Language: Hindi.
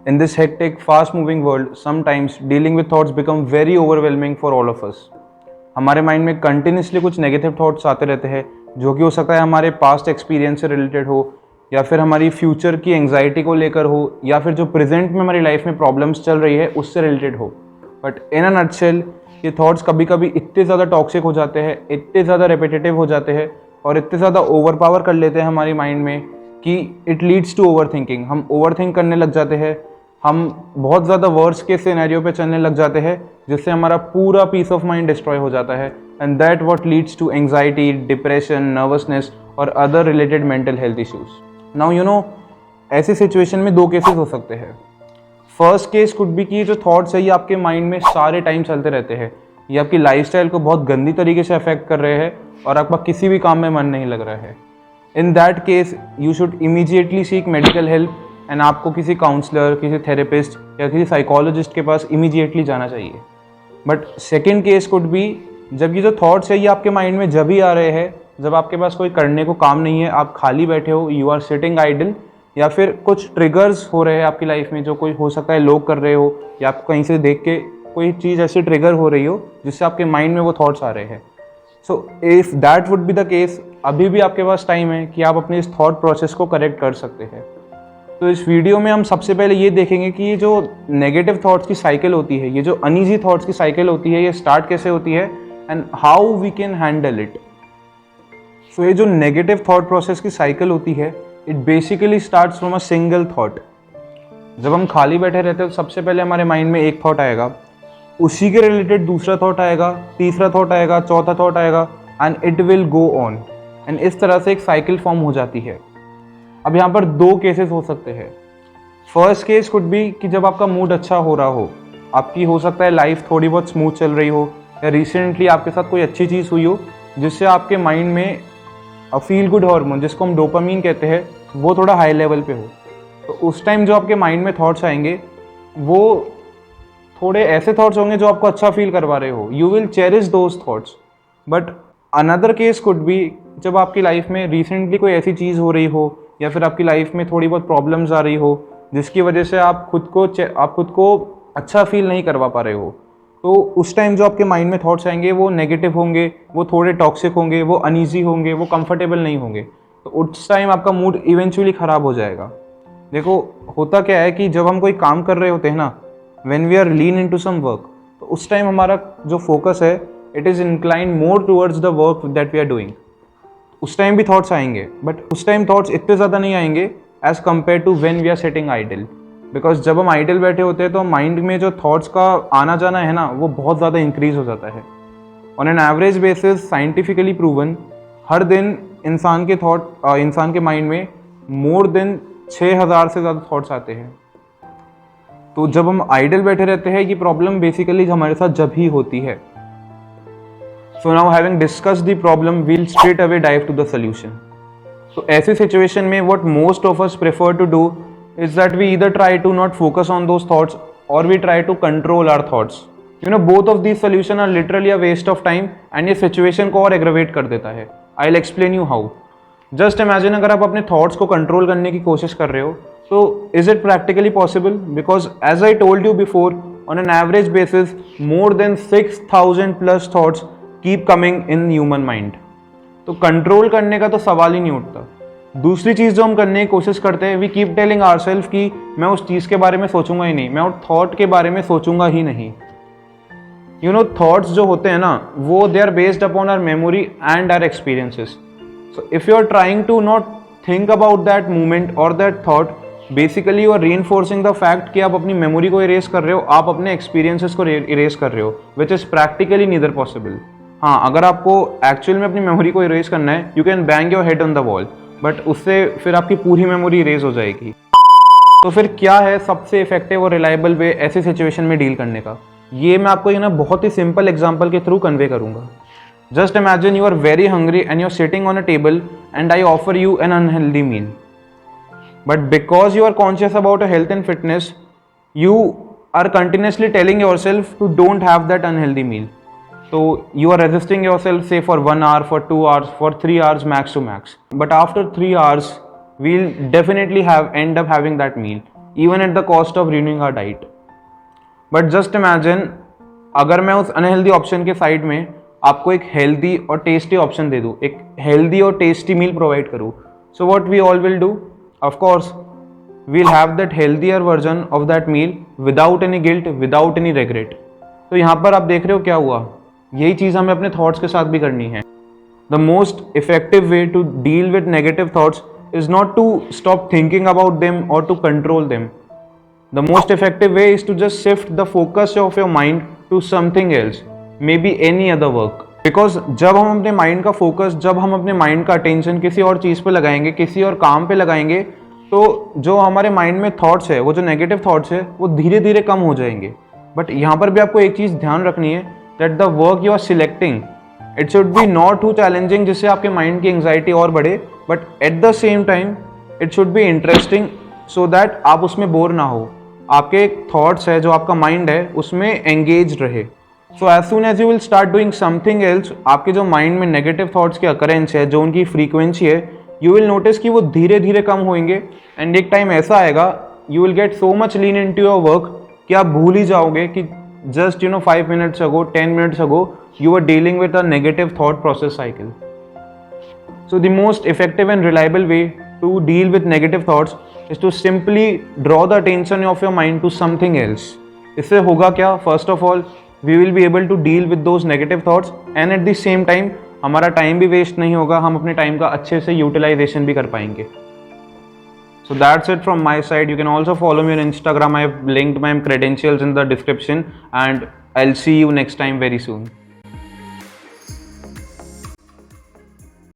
In this hectic, fast-moving world, sometimes dealing with thoughts become very overwhelming for all of us. हमारे माइंड में कंटिन्यूसली कुछ नेगेटिव थॉट्स आते रहते हैं, जो कि हो सकता है हमारे पास्ट एक्सपीरियंस से रिलेटेड हो, या फिर हमारी फ्यूचर की एंग्जाइटी को लेकर हो, या फिर जो प्रेजेंट में हमारी लाइफ में प्रॉब्लम्स चल रही है उससे रिलेटेड हो. बट इन अ नटशेल, ये थॉट्स कभी कभी इतने ज़्यादा टॉक्सिक हो जाते हैं, इतने ज़्यादा रेपिटेटिव हो जाते हैं और इतने ज़्यादा ओवर पावर कर लेते हैं हमारी माइंड में कि it leads to overthinking. हम ओवर थिंक करने लग जाते हैं, हम बहुत ज़्यादा वर्स्ट के सिनेरियो पे चलने लग जाते हैं, जिससे हमारा पूरा पीस ऑफ माइंड डिस्ट्रॉय हो जाता है. And that what leads to anxiety, depression, nervousness और other related mental health issues. Now you know, ऐसी सिचुएशन में दो केसेस हो सकते हैं. फर्स्ट केस कुड बी कि जो थॉट्स है ये आपके माइंड में सारे टाइम चलते रहते हैं, ये आपकी लाइफस्टाइल को बहुत गंदी तरीके से अफेक्ट कर रहे हैं और आपका किसी भी काम में मन नहीं लग रहा है. In that case you should immediately seek medical help and आपको किसी काउंसलर, किसी थेरेपिस्ट या किसी साइकोलॉजिस्ट के पास इमीडिएटली जाना चाहिए. But second case could be, जब ये जो थॉट्स है ये आपके माइंड में जब ही आ रहे हैं जब आपके पास कोई करने को काम नहीं है, आप खाली बैठे हो, यू आर सिटिंग आइडल, या फिर कुछ ट्रिगर्स हो रहे हैं आपकी लाइफ में, जो कोई हो सकता है लोग कर रहे हो या आपको कहीं से देख के कोई चीज़ ऐसी ट्रिगर हो रही हो जिससे आपके माइंड में वो थॉट्स आ रहे हैं. So if that would be the case, अभी भी आपके पास टाइम है कि आप अपने इस थॉट प्रोसेस को करेक्ट कर सकते हैं. तो इस वीडियो में हम सबसे पहले ये देखेंगे कि ये जो नेगेटिव थॉट्स की साइकिल होती है, ये जो अनईजी थॉट्स की साइकिल होती है, ये स्टार्ट कैसे होती है and how we can handle it. So ये जो नेगेटिव थॉट प्रोसेस की साइकिल होती है, it basically starts from a single thought. जब हम खाली बैठे रहते हैं तो सबसे पहले हमारे माइंड में एक थॉट आएगा, उसी के रिलेटेड दूसरा थॉट आएगा, तीसरा थॉट आएगा, चौथा थॉट आएगा, and it will go on. And इस तरह से एक साइकिल फॉर्म हो जाती है. अब यहाँ पर दो केसेस हो सकते हैं. फर्स्ट केस कुड बी कि जब आपका मूड अच्छा हो रहा हो, आपकी हो सकता है लाइफ थोड़ी बहुत स्मूथ चल रही हो, या रिसेंटली आपके साथ कोई अच्छी चीज़ हुई हो जिससे आपके माइंड में फील गुड हार्मोन, जिसको हम डोपामीन कहते हैं, वो थोड़ा हाई लेवल पे हो. तो उस टाइम जो आपके माइंड में थॉट्स आएंगे वो थोड़े ऐसे थॉट्स होंगे जो आपको अच्छा फील करवा रहे हो. You will cherish those thoughts. But another case could be जब आपकी लाइफ में रिसेंटली कोई ऐसी चीज़ हो रही हो, या फिर आपकी लाइफ में थोड़ी बहुत प्रॉब्लम्स आ रही हो जिसकी वजह से आप खुद को अच्छा फील नहीं करवा पा रहे हो. तो उस टाइम जो आपके माइंड में थॉट्स आएंगे वो नेगेटिव होंगे, वो थोड़े टॉक्सिक होंगे, वो अनईजी होंगे, वो कंफर्टेबल नहीं होंगे. तो उस टाइम आपका मूड इवेंचुअली ख़राब हो जाएगा. देखो, होता क्या है कि जब हम कोई काम कर रहे होते हैं ना, when we are lean into some work, तो उस टाइम हमारा जो फोकस है it is inclined more towards the work that we are doing. उस टाइम भी थॉट्स आएंगे, बट उस टाइम थॉट्स इतने ज़्यादा नहीं आएंगे as compare to when we are sitting idle. Because जब हम आइडल बैठे होते हैं तो माइंड में जो थॉट्स का आना जाना है ना, वो बहुत ज़्यादा इंक्रीज हो जाता है. On an average basis, scientifically proven, हर दिन इंसान के माइंड में मोर देन 6000 से ज़्यादा थॉट्स आते हैं. तो जब हम आइडल बैठे रहते हैं, ये प्रॉब्लम बेसिकली हमारे साथ जब ही होती है. So now having discussed the problem, we'll straight away dive to the solution. So ऐसे situation में what most of us prefer to do is that we either try to not focus on those thoughts or we try to control our thoughts. You know, both of these solutions are literally a waste of time and ये situation को और aggravate कर देता है. I'll explain you how. Just imagine अगर आप अपने thoughts को control करने की कोशिश कर रहे हो, तो is it practically possible? Because as I told you before, on an average basis, more than 6000 plus thoughts keep coming in human mind. तो कंट्रोल करने का तो सवाल ही नहीं उठता. दूसरी चीज़ जो हम करने की कोशिश करते हैं, वी कीप टेलिंग आवरसेल्फ कि मैं उस चीज़ के बारे में सोचूंगा ही नहीं, मैं उस थॉट के बारे में सोचूंगा ही नहीं. यू नो, थॉट्स जो होते हैं ना, वो they are based upon our memory and our experiences. So if you are trying to not think about that moment और that thought, basically you are reinforcing the fact कि आप अपनी मेमोरी को इरेज कर रहे हो, आप अपने एक्सपीरियंसेस को इरेज कर रहे हो, which is practically neither possible. हाँ, अगर आपको एक्चुअल में अपनी मेमोरी को इरेज करना है, you can bang your head on the wall, but उससे फिर आपकी पूरी मेमोरी इरेज हो जाएगी. तो फिर क्या है सबसे इफेक्टिव और रिलायबल वे ऐसी सिचुएशन में डील करने का? ये मैं आपको बहुत ही सिंपल एग्जांपल के थ्रू कन्वे करूंगा. Just imagine you are very hungry and you are sitting on a table and I offer you an unhealthy meal. But because you are conscious about a health and fitness, you are continuously telling yourself to don't have that unhealthy meal. So you are resisting yourself, say for 1 hour, for 2 hours, for 3 hours max to max. But after 3 hours, we'll definitely end up having that meal. even at the cost of ruining our diet. But just imagine, अगर मैं उस अनहेल्दी ऑप्शन के साइड में आपको एक हेल्दी और टेस्टी ऑप्शन दे दूँ, एक हेल्दी और टेस्टी मील प्रोवाइड करूँ, so what we all will do, of course we'll have that healthier version of that meal without any guilt, without any regret. तो यहाँ पर आप देख रहे हो क्या हुआ, यही चीज़ हमें अपने थॉट्स के साथ भी करनी है. The most effective way to deal with negative thoughts is not to stop thinking about them or to control them. The most effective way is to just shift the focus of your mind to something else, maybe any other work. Because जब हम अपने माइंड का फोकस, जब हम अपने माइंड का अटेंशन किसी और चीज़ पे लगाएंगे, किसी और काम पे लगाएंगे, तो जो हमारे माइंड में थॉट्स है, वो जो नेगेटिव थॉट्स है, वो धीरे धीरे कम हो जाएंगे. बट यहाँ पर भी आपको एक चीज़ ध्यान रखनी है, that the work you are selecting, it should be not too challenging जिससे आपके माइंड की एंग्जाइटी और बढ़े, but at the same time it should be interesting so that आप उसमें बोर ना हो, आपके थॉट्स है, जो आपका माइंड है, उसमें एंगेज रहे. So as soon as you will start doing something else, आपके जो माइंड में नेगेटिव थॉट्स की अकरेंस है, जो उनकी फ्रीक्वेंसी है, यू विल नोटिस कि वो धीरे धीरे कम होंगे. एंड एक टाइम ऐसा आएगा, you will get so much lean into your work आप भूल ही जाओगे कि just 5 minutes ago, 10 minutes ago, you were dealing with a negative thought process cycle. So the most effective and reliable way to deal with negative thoughts is to simply draw the attention of your mind to something else. इससे होगा क्या? First of all, we will be able to deal with those negative thoughts and at the same time हमारा टाइम भी वेस्ट नहीं होगा, हम अपने टाइम का अच्छे से यूटिलाइजेशन भी कर पाएंगे. So that's it from my side. You can also follow me on Instagram. I have linked my credentials in the description and I'll see you next time very soon.